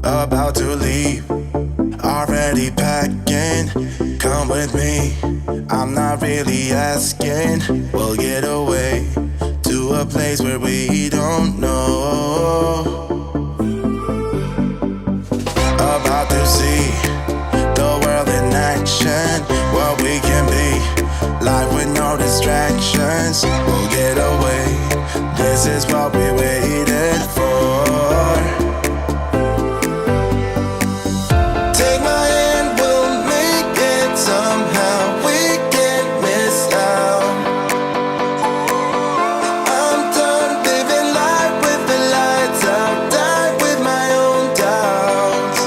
about to leave, already packing. Come with me, I'm not really asking. We'll get away to a place where we don't know. About to see the world in action, what we can be, life with no distractions. We'll get away, this is what we waited for. Take my hand, we'll make it somehow. We can't miss out. I'm done living life with the lights out. Die with my own doubts.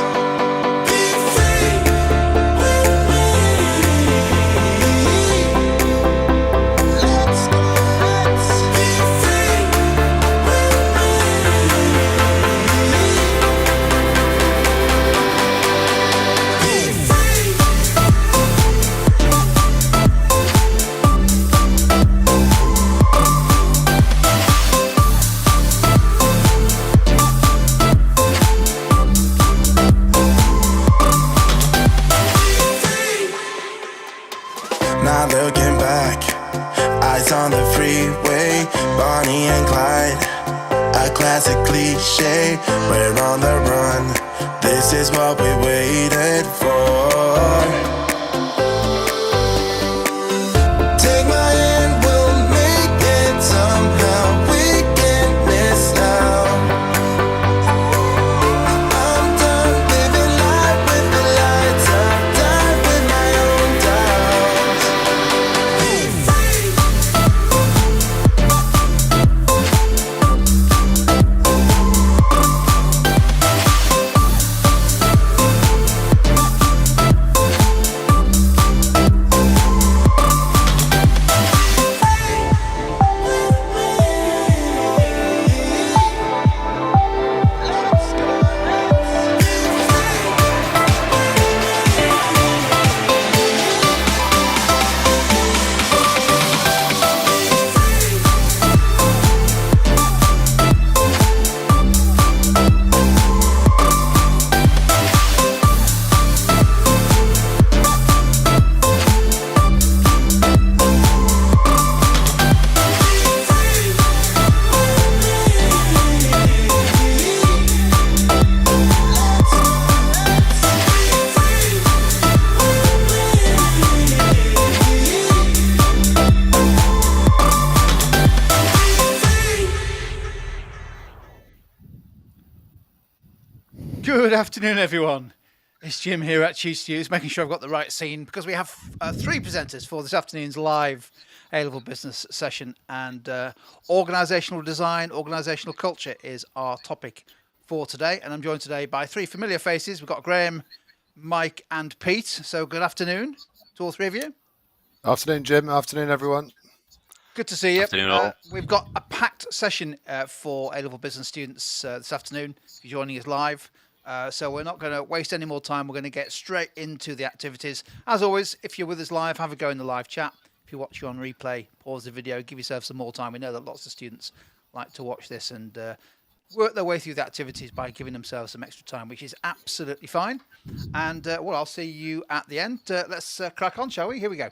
Be free with me. Let's be free with Not looking back, eyes on the freeway, Bonnie and Clyde, a classic cliche. We're on the run, this is what we waited for. Take my hand, we'll make it somehow. We can't miss out. I'm done living life with the lights out. Die with my own doubts. Be free. Good afternoon, everyone. It's Jim here at Cheese Stews, making sure I've got the right scene because we have three presenters for this afternoon's live A-level business session, and organisational design, organisational culture is our topic for today. And I'm joined today by three familiar faces. We've got Graham, Mike, and Pete. So good afternoon to all three of you. Afternoon, Jim. Afternoon, everyone. Good to see you. Afternoon, all. We've got a packed session for A-level business students this afternoon. If you're joining us live. So we're not going to waste any more time. We're going to get straight into the activities. As always, if you're with us live, have a go in the live chat. If you watch you on replay, pause the video, give yourself some more time. We know that lots of students like to watch this and work their way through the activities by giving themselves some extra time, which is absolutely fine. And well, I'll see you at the end. Let's crack on, shall we? Here we go.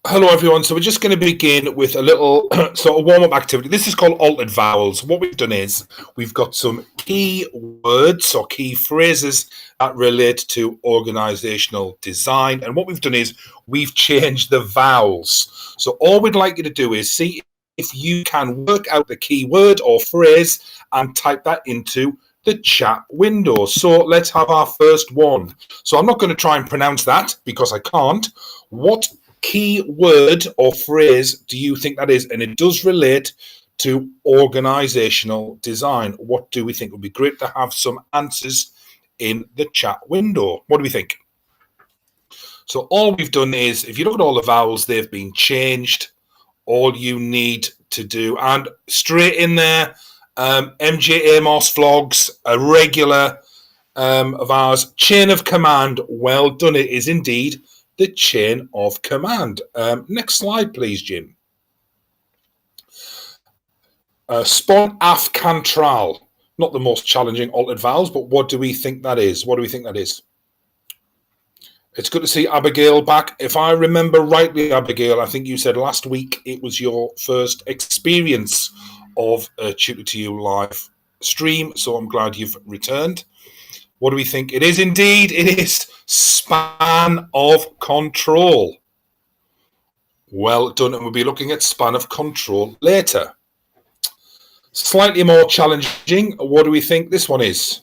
Hello, everyone. So we're just going to begin with a little sort of warm-up activity. This is called Altered Vowels. What we've done is we've got some key words or key phrases that relate to organisational design. And what we've done is we've changed the vowels. So all we'd like you to do is see if you can work out the key word or phrase and type that into the chat window. So let's have our first one. So I'm not going to try and pronounce that because I can't. What key word or phrase do you think that is? And it does relate to organisational design. What do we think? It would be great to have some answers in the chat window. What do we think? So all we've done is, if you look at all the vowels, they've been changed. All you need to do, and straight in there, MJ Amos vlogs, a regular of ours, chain of command. Well done. It is indeed the chain of command. Next slide, please, Jim. Spon af cantral. Not the most challenging altered vowels, but what do we think that is? What do we think that is? It's good to see Abigail back. If I remember rightly, Abigail, I think you said last week it was your first experience of a Tutor to You live stream, so I'm glad you've returned. What do we think? It is indeed, it is span of control. Well done, and we'll be looking at span of control later. Slightly more challenging, what do we think this one is?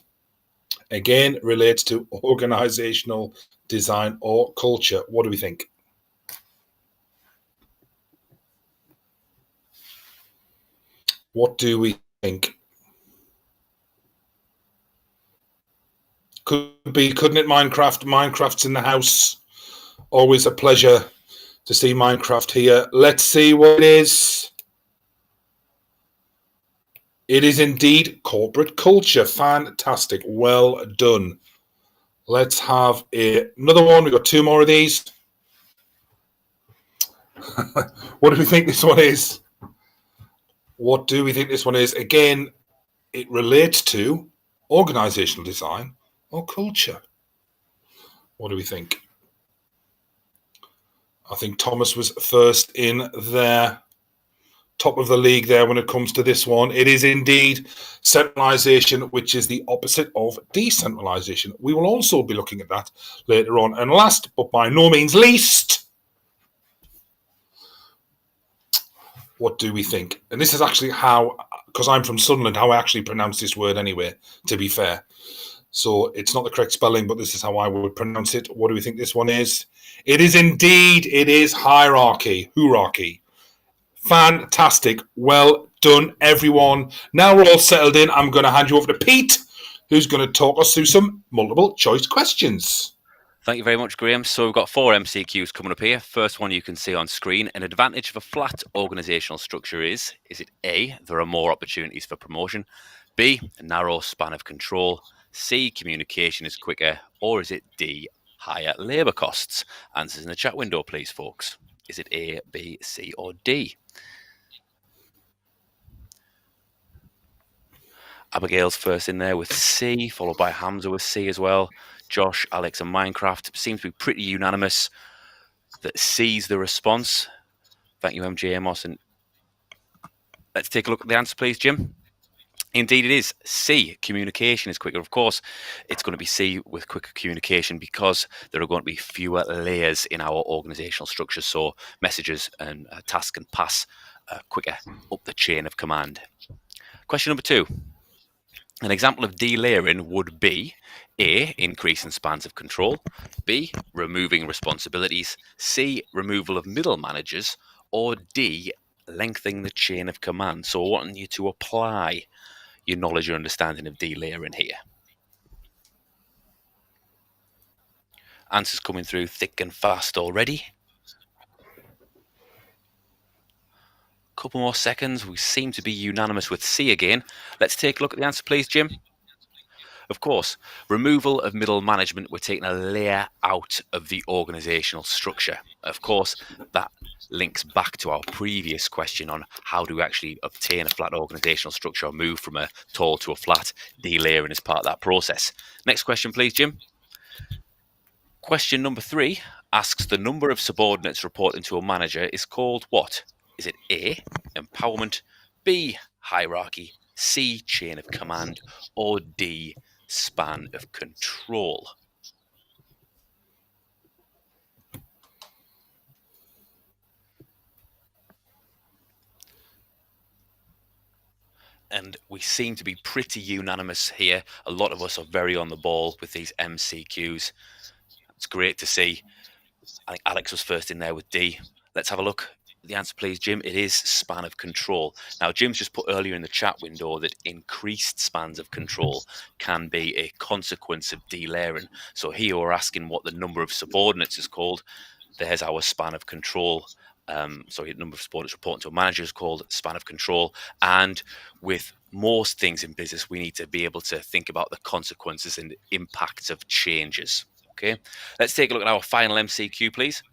Again, relates to organisational design or culture. What do we think? What do we think? Couldn't it Minecraft? Minecraft's in the house. Always a pleasure to see Minecraft here. Let's see what it is. It is indeed corporate culture. Fantastic. Well done. Let's have another one. We've got two more of these. What do we think this one is? What do we think this one is? Again, it relates to organizational design or culture. What do we think? I think Thomas was first in there. Top of the league there when it comes to this one. It is indeed centralization, which is the opposite of decentralization. We will also be looking at that later on. And last, but by no means least, what do we think? And this is actually how, because I'm from Sunderland, how I actually pronounce this word anyway, to be fair. So it's not the correct spelling, but this is how I would pronounce it. What do we think this one is? It is indeed, it is hierarchy, hierarchy. Fantastic. Well done, everyone. Now we're all settled in. I'm going to hand you over to Pete, who's going to talk us through some multiple choice questions. Thank you very much, Graham. So we've got 4 MCQs coming up here. First one you can see on screen. An advantage of a flat organisational structure is it A, there are more opportunities for promotion, B, a narrow span of control, C, communication is quicker, or is it D, higher labour costs? Answers in the chat window, please, folks. Is it A, B, C, or D? Abigail's first in there with C, followed by Hamza with C as well. Josh, Alex, and Minecraft seems to be pretty unanimous that C's the response. Thank you, MJ Amos. And let's take a look at the answer, please, Jim. Indeed, it is C. Communication is quicker. Of course, it's going to be C with quicker communication because there are going to be fewer layers in our organizational structure. So messages and tasks can pass quicker up the chain of command. Question number 2. An example of delayering would be A, increasing spans of control, B, removing responsibilities, C, removal of middle managers, or D, lengthening the chain of command. So I want you to apply your knowledge and understanding of delayering here. Answers coming through thick and fast already. Couple more seconds. We seem to be unanimous with C again. Let's take a look at the answer, please, Jim. Of course, removal of middle management, we're taking a layer out of the organisational structure. Of course, that links back to our previous question on how do we actually obtain a flat organisational structure or move from a tall to a flat. Delayering is part of that process. Next question, please, Jim. Question number 3 asks the number of subordinates reporting to a manager is called what? Is it A, empowerment, B, hierarchy, C, chain of command, or D, span of control? And we seem to be pretty unanimous here. A lot of us are very on the ball with these MCQs. It's great to see. I think Alex was first in there with D. Let's have a look. The answer, please, Jim. It is span of control. Now, Jim's just put earlier in the chat window that increased spans of control can be a consequence of delayering. So here we're asking what the number of subordinates is called. There's our span of control. The number of subordinates reporting to a manager is called span of control. And with most things in business, we need to be able to think about the consequences and impacts of changes. Okay, let's take a look at our final MCQ, please.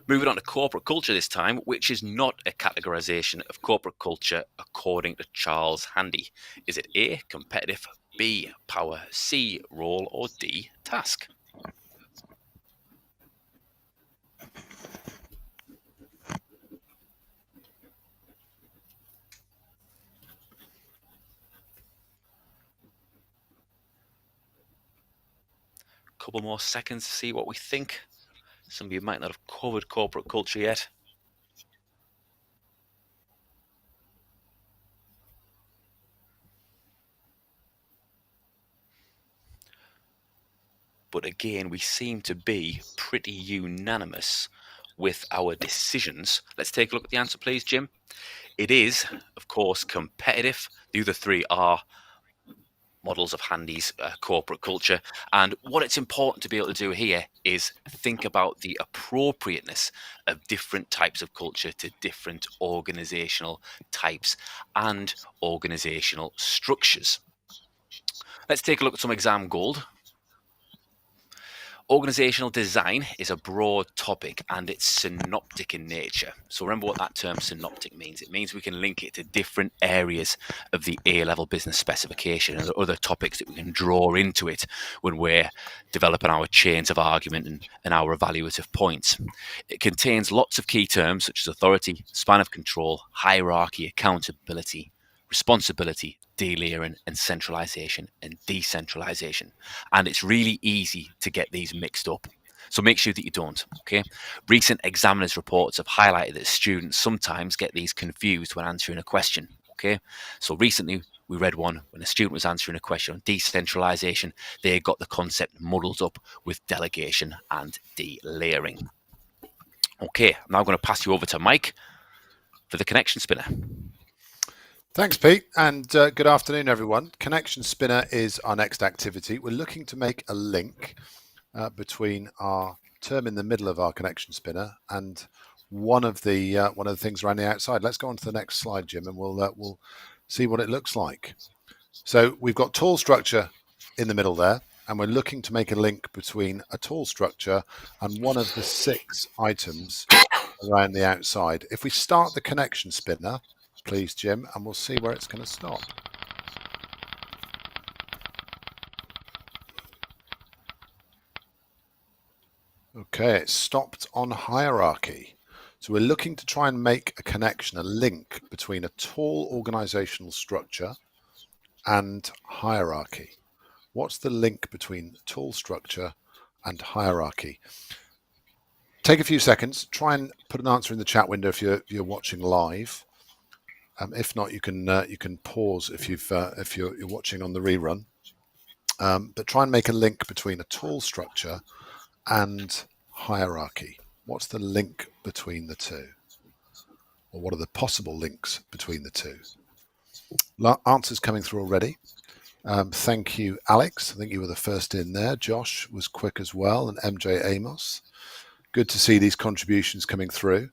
Moving on to corporate culture this time, which is not a categorization of corporate culture according to Charles Handy. Is it A, competitive, B, power, C, role, or D, task? Couple more seconds to see what we think. Some of you might not have covered corporate culture yet. But again, we seem to be pretty unanimous with our decisions. Let's take a look at the answer, please, Jim. It is, of course, competitive. The other three are models of Handy's corporate culture. And what it's important to be able to do here is think about the appropriateness of different types of culture to different organizational types and organizational structures. Let's take a look at some exam gold. Organizational design is a broad topic and it's synoptic in nature. So remember what that term synoptic means. It means we can link it to different areas of the A-level business specification and other topics that we can draw into it when we're developing our chains of argument and our evaluative points. It contains lots of key terms such as authority, span of control, hierarchy, accountability, responsibility, delayering, and centralization and decentralization. And it's really easy to get these mixed up. So make sure that you don't, okay? Recent examiners' reports have highlighted that students sometimes get these confused when answering a question, okay? So recently we read one when a student was answering a question on decentralization, they got the concept muddled up with delegation and delayering. Okay, I'm now going to pass you over to Mike for the connection spinner. Thanks, Pete, and good afternoon, everyone. Connection Spinner is our next activity. We're looking to make a link between our term in the middle of our Connection Spinner and one of the things around the outside. Let's go on to the next slide, Jim, and we'll see what it looks like. So we've got tall structure in the middle there, and we're looking to make a link between a tall structure and one of the 6 items around the outside. If we start the Connection Spinner, please, Jim, and we'll see where it's going to stop. Okay, it stopped on hierarchy. So we're looking to try and make a connection, a link between a tall organizational structure and hierarchy. What's the link between tall structure and hierarchy? Take a few seconds, try and put an answer in the chat window if you're watching live. If not, you can pause if you're watching on the rerun. But try and make a link between a tall structure and hierarchy. What's the link between the two? Or what are the possible links between the two? Answers coming through already. Thank you, Alex. I think you were the first in there. Josh was quick as well, and MJ Amos. Good to see these contributions coming through.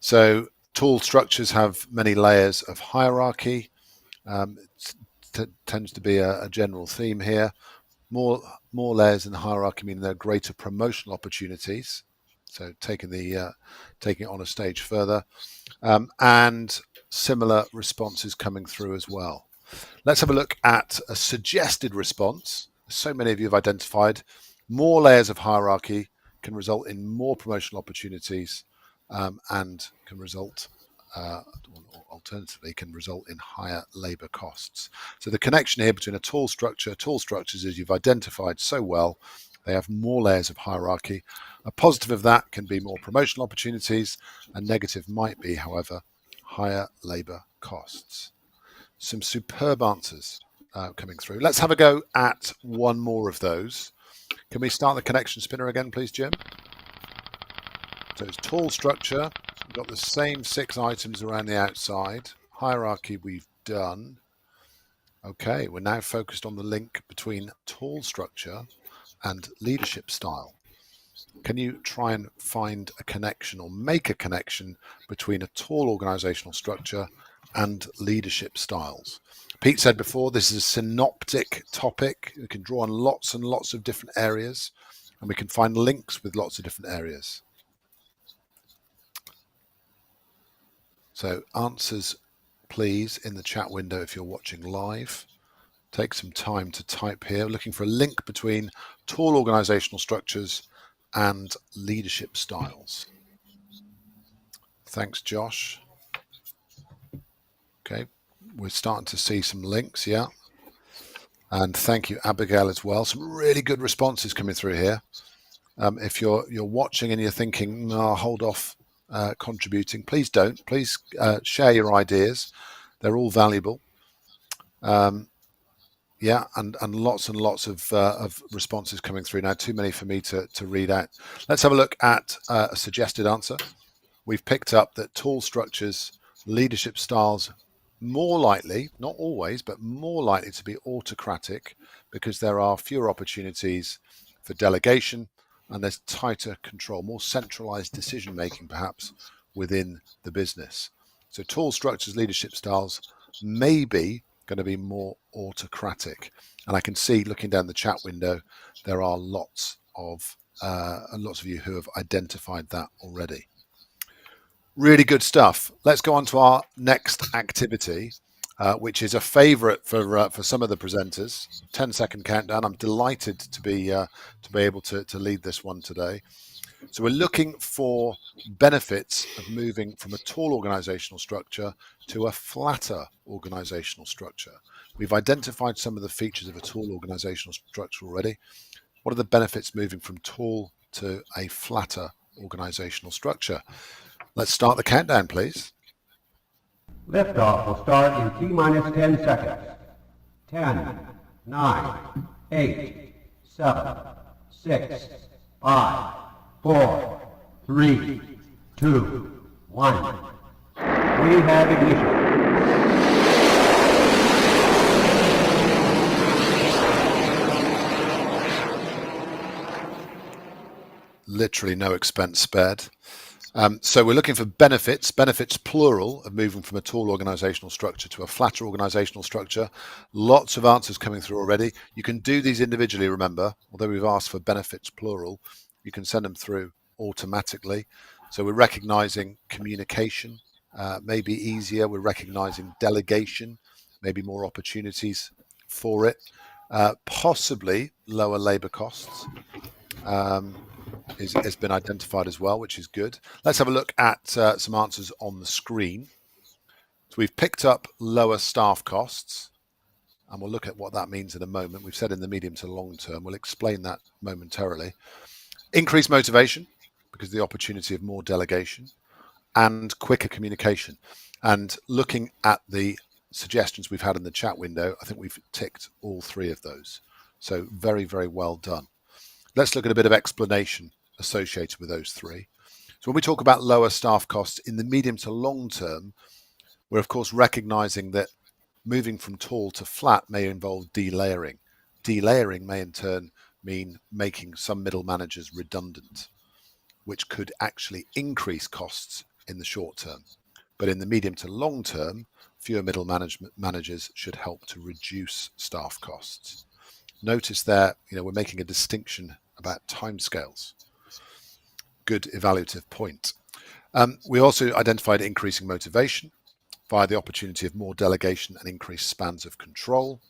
So tall structures have many layers of hierarchy. It tends to be a general theme here. More layers in the hierarchy mean there are greater promotional opportunities. So taking it on a stage further, and similar responses coming through as well. Let's have a look at a suggested response. So many of you have identified more layers of hierarchy can result in more promotional opportunities, and can result, alternatively, can result in higher labour costs. So the connection here between tall structures, as you've identified so well, they have more layers of hierarchy. A positive of that can be more promotional opportunities. A negative might be, however, higher labour costs. Some superb answers coming through. Let's have a go at one more of those. Can we start the connection spinner again, please, Jim? So it's tall structure. We've got the same 6 items around the outside. Hierarchy we've done. Okay, we're now focused on the link between tall structure and leadership style. Can you try and find a connection or make a connection between a tall organizational structure and leadership styles? Pete said before, this is a synoptic topic. We can draw on lots and lots of different areas, and we can find links with lots of different areas. So answers, please, in the chat window if you're watching live. Take some time to type here, looking for a link between tall organizational structures and leadership styles. Thanks, Josh. Okay, we're starting to see some links, yeah. And thank you, Abigail, as well. Some really good responses coming through here. If you're watching and you're thinking, no, hold off contributing, please don't. Please share your ideas. They're all valuable. Yeah, and lots of responses coming through now. Too many for me to read out. Let's have a look at a suggested answer. We've picked up that tall structures, leadership styles, more likely, not always, but more likely to be autocratic because there are fewer opportunities for delegation and there's tighter control, more centralized decision making perhaps within the business. So tall structures, leadership styles may be going to be more autocratic. And I can see, looking down the chat window, there are lots of you who have identified that already. Really good stuff. Let's go on to our next activity, which is a favourite for some of the presenters. 10-second countdown. I'm delighted to be able to lead this one today. So we're looking for benefits of moving from a tall organizational structure to a flatter organizational structure. We've identified some of the features of a tall organizational structure already. What are the benefits moving from tall to a flatter organizational structure? Let's start the countdown, please. Liftoff will start in T-minus 10 seconds. 10, 9, 8, 7, 6, 5, 4, 3, 2, 1. We have ignition. Literally no expense spared. So we're looking for benefits plural, of moving from a tall organizational structure to a flatter organizational structure. Lots of answers coming through already. You can do these individually, remember, although we've asked for benefits plural, you can send them through automatically. So we're recognizing communication may be easier. We're recognizing delegation, maybe more opportunities for it. Possibly lower labor costs. Has been identified as well, which is good. Let's have a look at some answers on the screen. So we've picked up lower staff costs, and we'll look at what that means in a moment. We've said in the medium to long term. We'll explain that momentarily. Increased motivation because of the opportunity of more delegation and quicker communication. And looking at the suggestions we've had in the chat window, I think we've ticked all three of those. So very, very well done. Let's look at a bit of explanation associated with those three. So when we talk about lower staff costs in the medium to long term, we're of course recognizing that moving from tall to flat may involve delayering. Delayering may in turn mean making some middle managers redundant, which could actually increase costs in the short term. But in the medium to long term, fewer middle managers should help to reduce staff costs. Notice there, we're making a distinction about timescales. Good evaluative point. We also identified increasing motivation via the opportunity of more delegation and increased spans of control.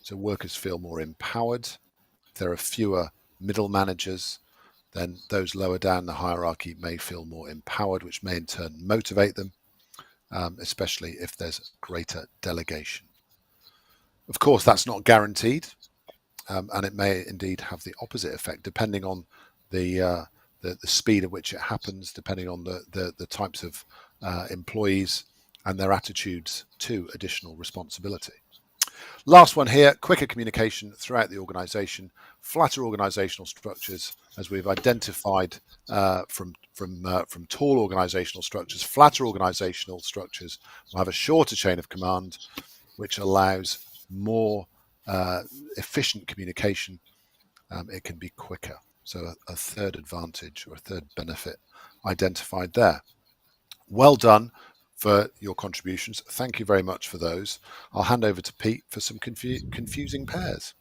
So workers feel more empowered. If there are fewer middle managers, then those lower down the hierarchy may feel more empowered, which may in turn motivate them, especially if there's greater delegation. Of course, that's not guaranteed. And it may indeed have the opposite effect, depending on the speed at which it happens, depending on the types of employees and their attitudes to additional responsibility. Last one here, quicker communication throughout the organization, flatter organizational structures, as we've identified from tall organizational structures. Flatter organizational structures will have a shorter chain of command, which allows more efficient communication. It can be quicker. So a third advantage or a third benefit identified there. Well done for your contributions. Thank you very much for those. I'll hand over to Pete for some confusing pairs.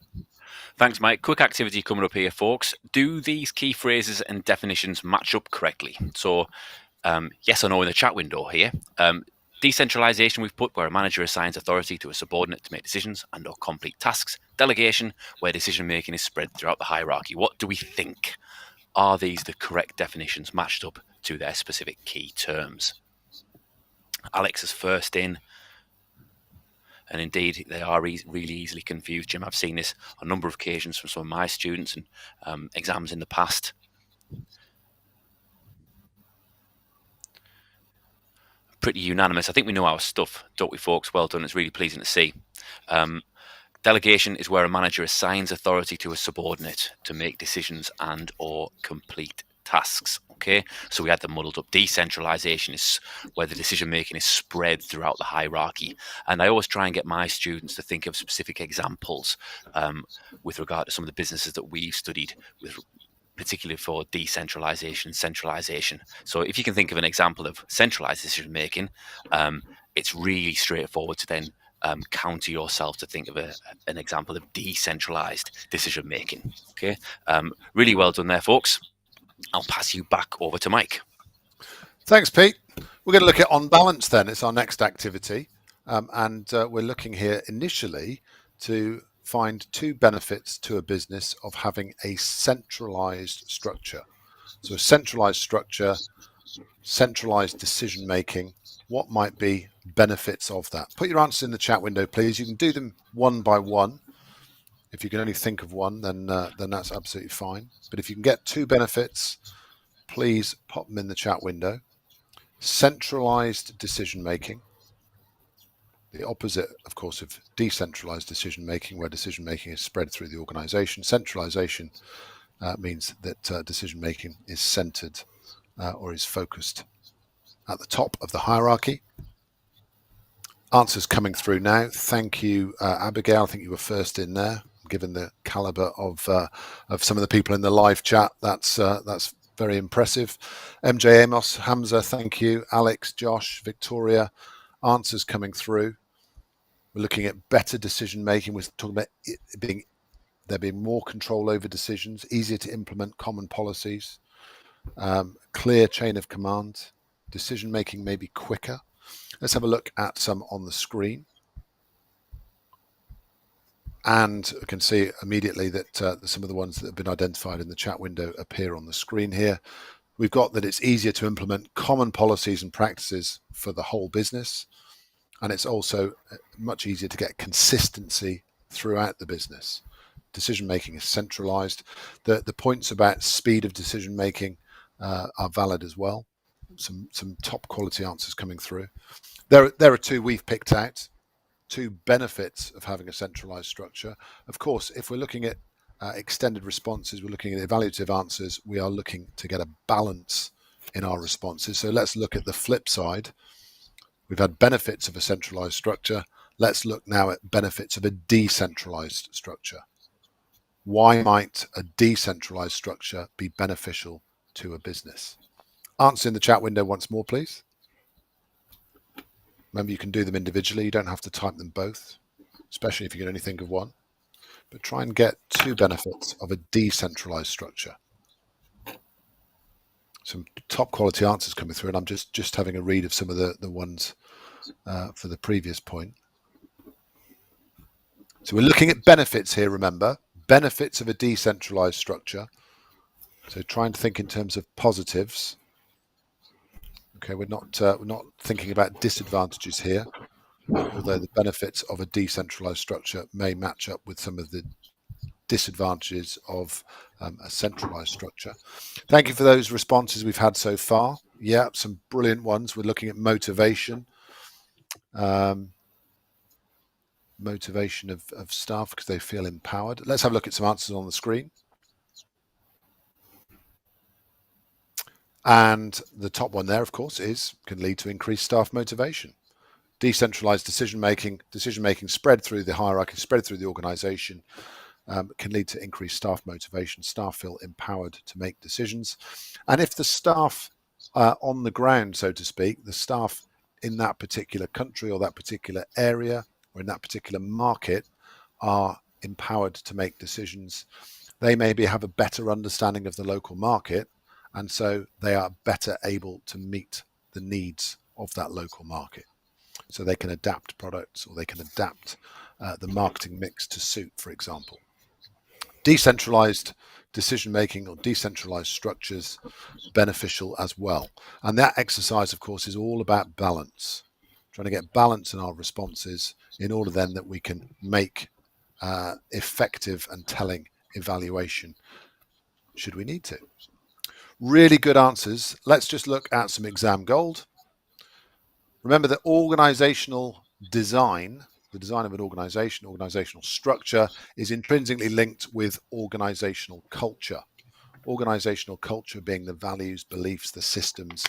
Thanks, Mike. Quick activity coming up here, folks. Do these key phrases and definitions match up correctly? So yes or no in the chat window here. Decentralization we've put where a manager assigns authority to a subordinate to make decisions and or complete tasks. Delegation where decision making is spread throughout the hierarchy. What do we think? Are these the correct definitions matched up to their specific key terms? Alex is first in, and indeed they are really easily confused. Jim, I've seen this on a number of occasions from some of my students and exams in the past. Pretty unanimous. I think we know our stuff, don't we, folks? Well done. It's really pleasing to see. Delegation is where a manager assigns authority to a subordinate to make decisions and or complete tasks. Okay, so we had them muddled up. Decentralization is where the decision making is spread throughout the hierarchy. And I always try and get my students to think of specific examples with regard to some of the businesses that we've studied, with particularly for decentralization and centralization. So if you can think of an example of centralized decision making, it's really straightforward to then counter yourself to think of an example of decentralized decision making. Okay, really well done there, folks. I'll pass you back over to Mike. Thanks, Pete. We're going to look at on balance then. It's our next activity. And we're looking here initially to find 2 benefits to a business of having a centralized structure. So a centralized structure, centralized decision making. What might be benefits of that? Put your answers in the chat window, please. You can do them one by one. If you can only think of one, then that's absolutely fine. But if you can get 2 benefits, please pop them in the chat window. Centralized decision making. The opposite, of course, of decentralized decision making, where decision making is spread through the organization. Centralization means that decision making is centered or is focused at the top of the hierarchy. Answers coming through now. Thank you, Abigail. I think you were first in there. Given the caliber of some of the people in the live chat, that's very impressive. MJ Amos, Hamza, thank you. Alex, Josh, Victoria, answers coming through. We're looking at better decision making. We're talking about there being more control over decisions, easier to implement common policies, clear chain of command. Decision making may be quicker. Let's have a look at some on the screen. And I can see immediately that some of the ones that have been identified in the chat window appear on the screen here. We've got that it's easier to implement common policies and practices for the whole business. And it's also much easier to get consistency throughout the business. Decision making is centralized. The points about speed of decision making are valid as well. Some top quality answers coming through. There are 2 we've picked out. 2 benefits of having a centralized structure. Of course, if we're looking at extended responses, we're looking at evaluative answers, we are looking to get a balance in our responses. So let's look at the flip side. We've had benefits of a centralized structure. Let's look now at benefits of a decentralized structure. Why might a decentralized structure be beneficial to a business? Answer in the chat window once more, please. Remember, you can do them individually. You don't have to type them both, especially if you can only think of one. But try and get 2 benefits of a decentralized structure. Some top quality answers coming through, and I'm just having a read of some of the ones for the previous point. So we're looking at benefits here, remember. Benefits of a decentralized structure. So trying to think in terms of positives. Okay, we're not thinking about disadvantages here, although the benefits of a decentralized structure may match up with some of the disadvantages of a centralized structure. Thank you for those responses we've had so far. Yeah, some brilliant ones. We're looking at motivation. Motivation of staff because they feel empowered. Let's have a look at some answers on the screen. And the top one there, of course, can lead to increased staff motivation. Decentralized decision making spread through the hierarchy, spread through the organization, can lead to increased staff motivation. Staff feel empowered to make decisions. And if the staff on the ground, so to speak, the staff in that particular country or that particular area or in that particular market are empowered to make decisions, they maybe have a better understanding of the local market, and so they are better able to meet the needs of that local market. so they can adapt products or they can adapt the marketing mix to suit, for example. Decentralized decision making or decentralized structures beneficial as well. And that exercise, of course, is all about balance, trying to get balance in our responses in order then that we can make effective and telling evaluation should we need to. Really good answers. Let's just look at some exam gold. Remember that organizational design, the design of an organization, organizational structure, is intrinsically linked with organizational culture. Organizational culture being the values, beliefs, the systems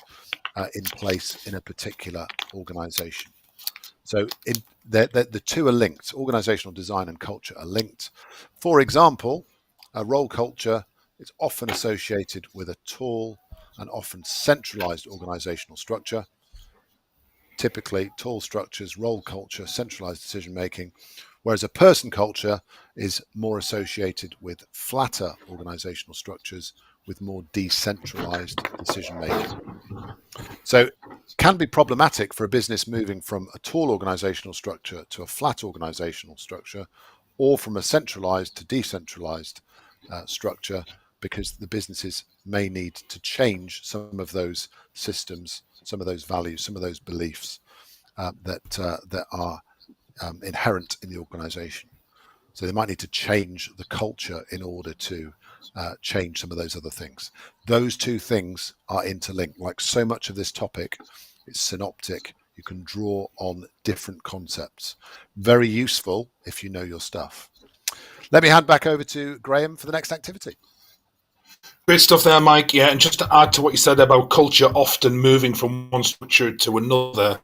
in place in a particular organization. So the two are linked. Organizational design and culture are linked. For example, a role culture is often associated with a tall and often centralized organizational structure. Typically, tall structures, role culture, centralized decision making, whereas a person culture is more associated with flatter organizational structures with more decentralized decision making. So can be problematic for a business moving from a tall organizational structure to a flat organizational structure, or from a centralized to decentralized structure, because the businesses may need to change some of those systems, some of those values, some of those beliefs that are inherent in the organization. So they might need to change the culture in order to change some of those other things. Those two things are interlinked. Like so much of this topic, it's synoptic. You can draw on different concepts. Very useful if you know your stuff. Let me hand back over to Graham for the next activity. Great stuff there, Mike. Yeah, and just to add to what you said about culture often moving from one structure to another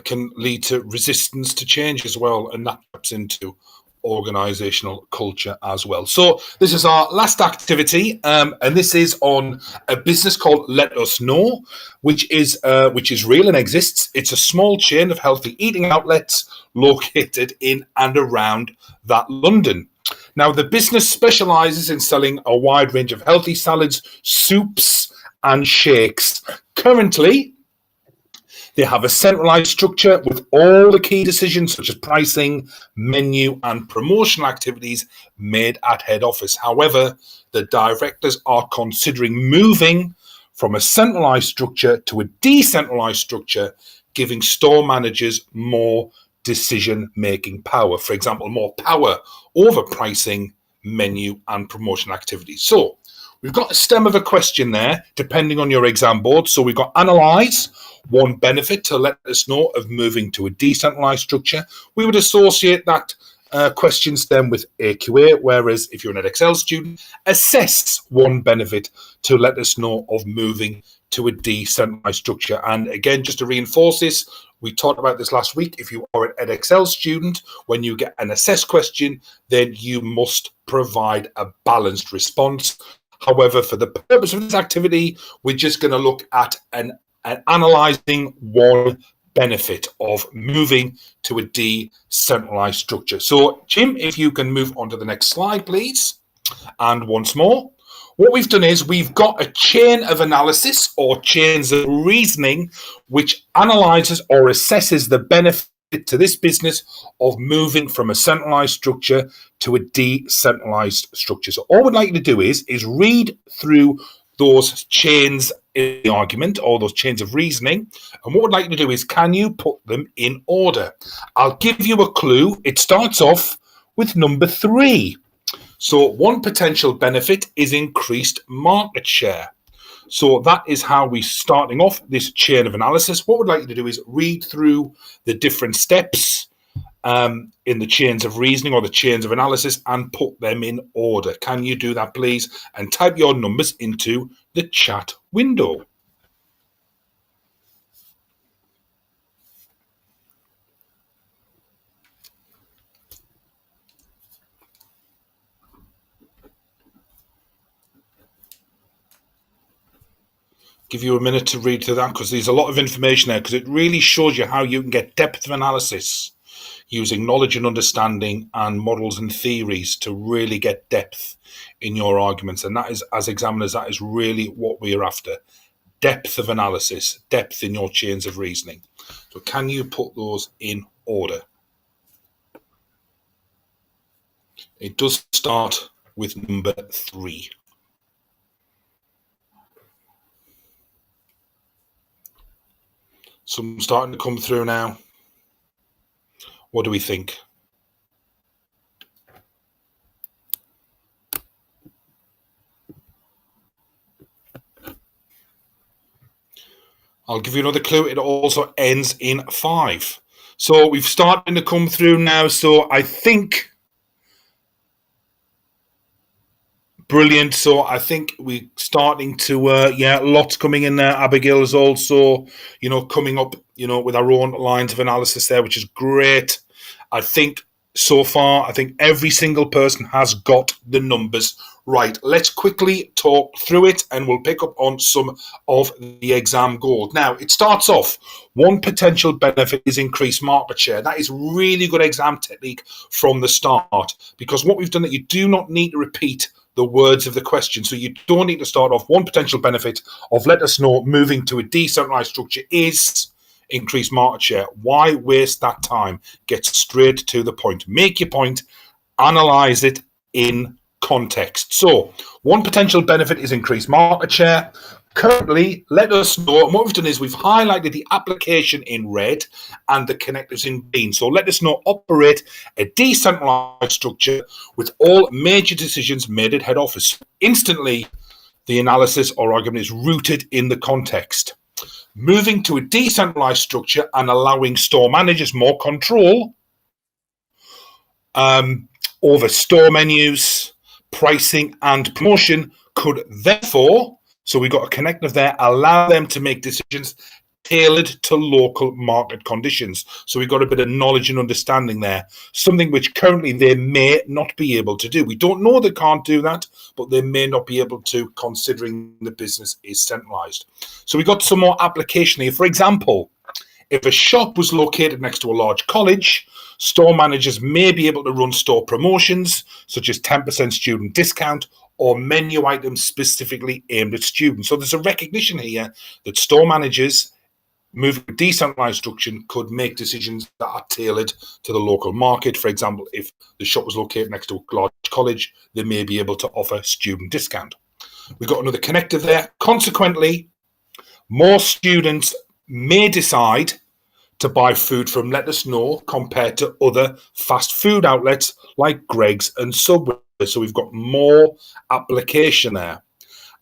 can lead to resistance to change as well, and that taps into organizational culture as well. So this is our last activity, and this is on a business called Let Us Know, which is real and exists. It's a small chain of healthy eating outlets located in and around that London. Now, the business specializes in selling a wide range of healthy salads, soups, and shakes. Currently, they have a centralized structure with all the key decisions such as pricing, menu, and promotional activities made at head office. However, the directors are considering moving from a centralized structure to a decentralized structure, giving store managers more decision-making power. For example, more power over pricing, menu, and promotion activities. So we've got a stem of a question there, depending on your exam board. So we've got analyze, one benefit to let us know of moving to a decentralized structure. We would associate that question stem with AQA, whereas if you're an Excel student, assess one benefit to let us know of moving to a decentralized structure. And again, just to reinforce this, we talked about this last week. If you are an Excel student, when you get an assess question, then you must provide a balanced response. However, for the purpose of this activity, we're just going to look at an analyzing one benefit of moving to a decentralized structure. So, Jim, if you can move on to the next slide, please. And once more, what we've done is we've got a chain of analysis or chains of reasoning which analyzes or assesses the benefit to this business of moving from a centralized structure to a decentralized structure. So all we'd like you to do is read through those chains in the argument or those chains of reasoning. And what we'd like you to do is, can you put them in order? I'll give you a clue. It starts off with number 3. So one potential benefit is increased market share. So that is how we're starting off this chain of analysis. What we'd like you to do is read through the different steps in the chains of reasoning or the chains of analysis and put them in order. Can you do that, please? And type your numbers into the chat window. Give you a minute to read through that because there's a lot of information there, because it really shows you how you can get depth of analysis using knowledge and understanding and models and theories to really get depth in your arguments. And that is, as examiners, that is really what we're after. depth of analysis, depth in your chains of reasoning. So can you put those in order? It does start with number 3. Some starting to come through now. What do we think? I'll give you another clue. It also ends in 5. So we've started to come through now. So I think brilliant. So I think we're starting to, lots coming in there. Abigail is also, coming up, with our own lines of analysis there, which is great. I think so far, every single person has got the numbers right. Let's quickly talk through it and we'll pick up on some of the exam goals. Now, it starts off, one potential benefit is increased market share. That is really good exam technique from the start, because what we've done that you do not need to repeat the words of the question. So you don't need to start off, one potential benefit of let us know moving to a decentralized structure is increase market share. Why waste that time? Get straight to the point. Make your point, analyze it in context. So one potential benefit is increased market share. Currently, let us know. And what we've done is we've highlighted the application in red and the connectors in green. So let us know operate a decentralized structure with all major decisions made at head office. Instantly, the analysis or argument is rooted in the context. Moving to a decentralized structure and allowing store managers more control over store menus, pricing, and promotion could therefore, so we've got a connector there, allow them to make decisions tailored to local market conditions. So we've got a bit of knowledge and understanding there, something which currently they may not be able to do. We don't know they can't do that, but they may not be able to, considering the business is centralized. So we've got some more application here. For example, if a shop was located next to a large college, store managers may be able to run store promotions, such as 10% student discount or menu items specifically aimed at students. So there's a recognition here that store managers moving to a decentralized structure could make decisions that are tailored to the local market. For example, if the shop was located next to a large college, they may be able to offer student discount. We've got another connector there. Consequently, more students may decide to buy food from Let Us Know compared to other fast food outlets like Greggs and Subway. So we've got more application there.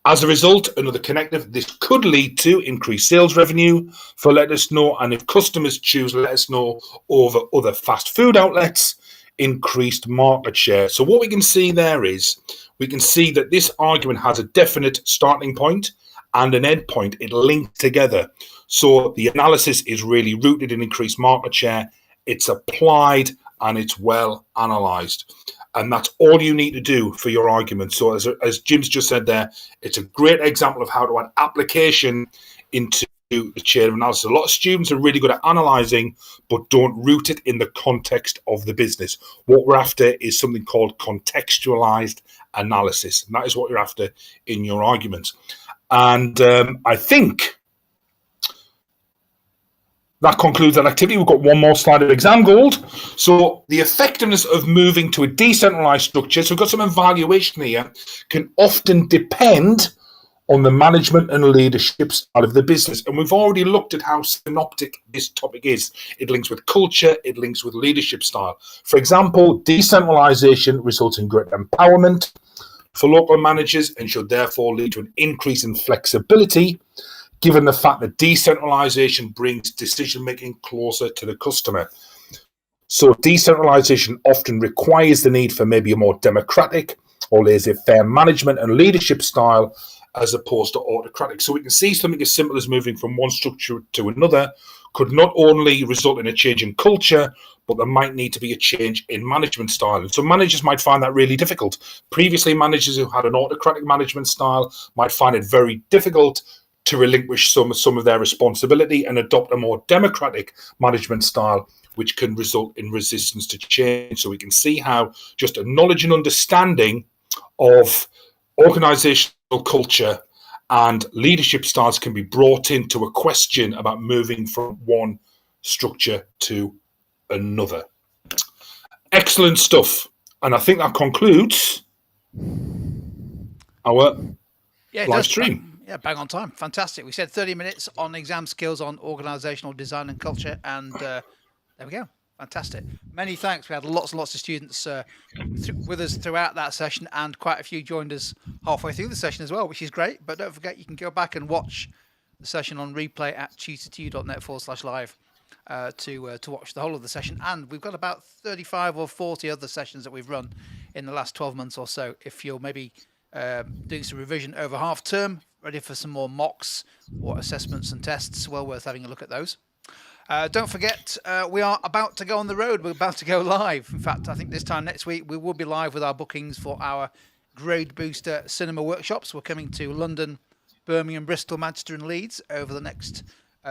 As a result, another connector, this could lead to increased sales revenue for Let Us Know. And if customers choose Let Us Know over other fast food outlets, increased market share. So what we can see there is, we can see that this argument has a definite starting point and an end point. It linked together. So the analysis is really rooted in increased market share. It's applied and it's well analyzed. And that's all you need to do for your argument. So as Jim's just said there, it's a great example of how to add application into the chain of analysis. A lot of students are really good at analysing, but don't root it in the context of the business. What we're after is something called contextualised analysis. And that is what you're after in your arguments. And I think that concludes that activity. We've got one more slide of exam gold. So the effectiveness of moving to a decentralized structure, so we've got some evaluation here, can often depend on the management and leadership style of the business. And we've already looked at how synoptic this topic is. It links with culture, it links with leadership style. For example, decentralization results in great empowerment for local managers and should therefore lead to an increase in flexibility, given the fact that decentralization brings decision-making closer to the customer. So decentralization often requires the need for maybe a more democratic or laissez-faire management and leadership style as opposed to autocratic. So we can see something as simple as moving from one structure to another could not only result in a change in culture, but there might need to be a change in management style. And so managers might find that really difficult. Previously, managers who had an autocratic management style might find it very difficult to relinquish some of their responsibility and adopt a more democratic management style, which can result in resistance to change. So we can see how just a knowledge and understanding of organizational culture and leadership styles can be brought into a question about moving from one structure to another. Excellent stuff. And I think that concludes our live stream. Yeah, bang on time. Fantastic. We said 30 minutes on exam skills on organisational design and culture, and there we go. Fantastic. Many thanks. We had lots and lots of students with us throughout that session, and quite a few joined us halfway through the session as well, which is great. But don't forget, you can go back and watch the session on replay at tutor2.net/live to watch the whole of the session. And we've got about 35 or 40 other sessions that we've run in the last 12 months or so. If you're maybe doing some revision over half term, ready for some more mocks or assessments and tests, well worth having a look at those. Don't forget, we are about to go on the road. We're about to go live. In fact, I think this time next week we will be live with our bookings for our Grade Booster cinema workshops. We're coming to London, Birmingham, Bristol, Manchester and Leeds over the next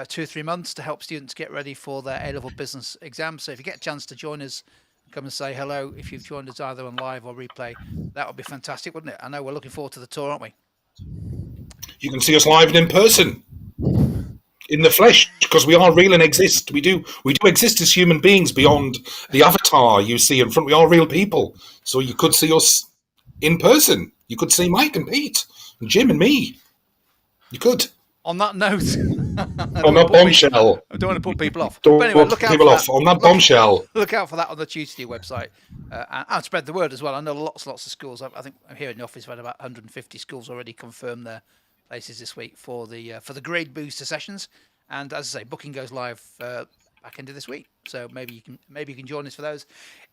2 or 3 months to help students get ready for their A-level business exams. So if you get a chance to join us, come and say hello. If you've joined us either on live or replay, that would be fantastic, wouldn't it? I know we're looking forward to the tour, aren't we? You can see us live and in person, in the flesh, because we are real and exist. We do exist as human beings beyond the avatar you see in front. We are real people. So you could see us in person. You could see Mike and Pete and Jim and me. You could. On that note, on that bombshell. I don't want to put people off. Don't but anyway, put people off. On that bombshell. Look out for that on the Tutor website and spread the word as well. I know lots of schools. I think I'm here in the office. We've had about 150 schools already confirm their places this week for the grade booster sessions. And as I say, booking goes live back into this week. So maybe you can join us for those.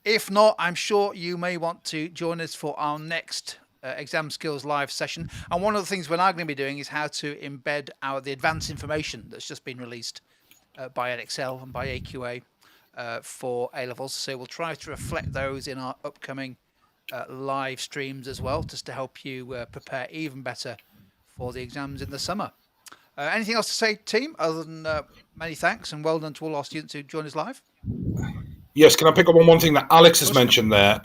If not, I'm sure you may want to join us for our next exam skills live session. And one of the things we're now going to be doing is how to embed the advanced information that's just been released by Edexcel and by AQA for A-levels. So we'll try to reflect those in our upcoming live streams as well, just to help you prepare even better for the exams in the summer. Anything else to say, team, other than many thanks and well done to all our students who joined us live? Yes, can I pick up on one thing that Alex has mentioned there?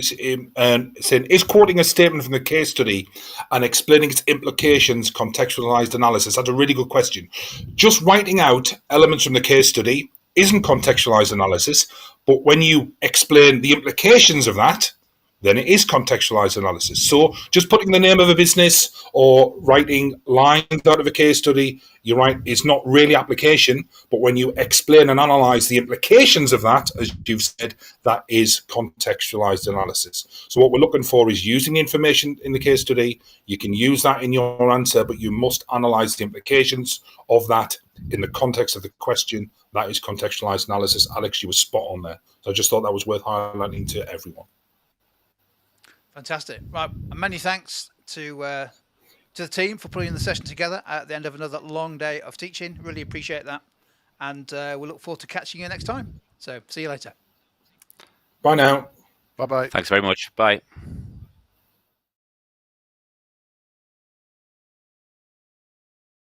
Saying, is quoting a statement from the case study and explaining its implications contextualized analysis? That's a really good question. Just writing out elements from the case study isn't contextualized analysis, but when you explain the implications of that, then it is contextualized analysis. So just putting the name of a business or writing lines out of a case study, you're right, it's not really application, but when you explain and analyze the implications of that, as you've said, that is contextualized analysis. So what we're looking for is using information in the case study. You can use that in your answer, but you must analyze the implications of that in the context of the question. That is contextualized analysis. Alex, you were spot on there. So I just thought that was worth highlighting to everyone. Fantastic. Right, many thanks to the team for putting the session together at the end of another long day of teaching. Really appreciate that. And we'll look forward to catching you next time. So see you later. Bye now. Bye-bye. Thanks very much. Bye.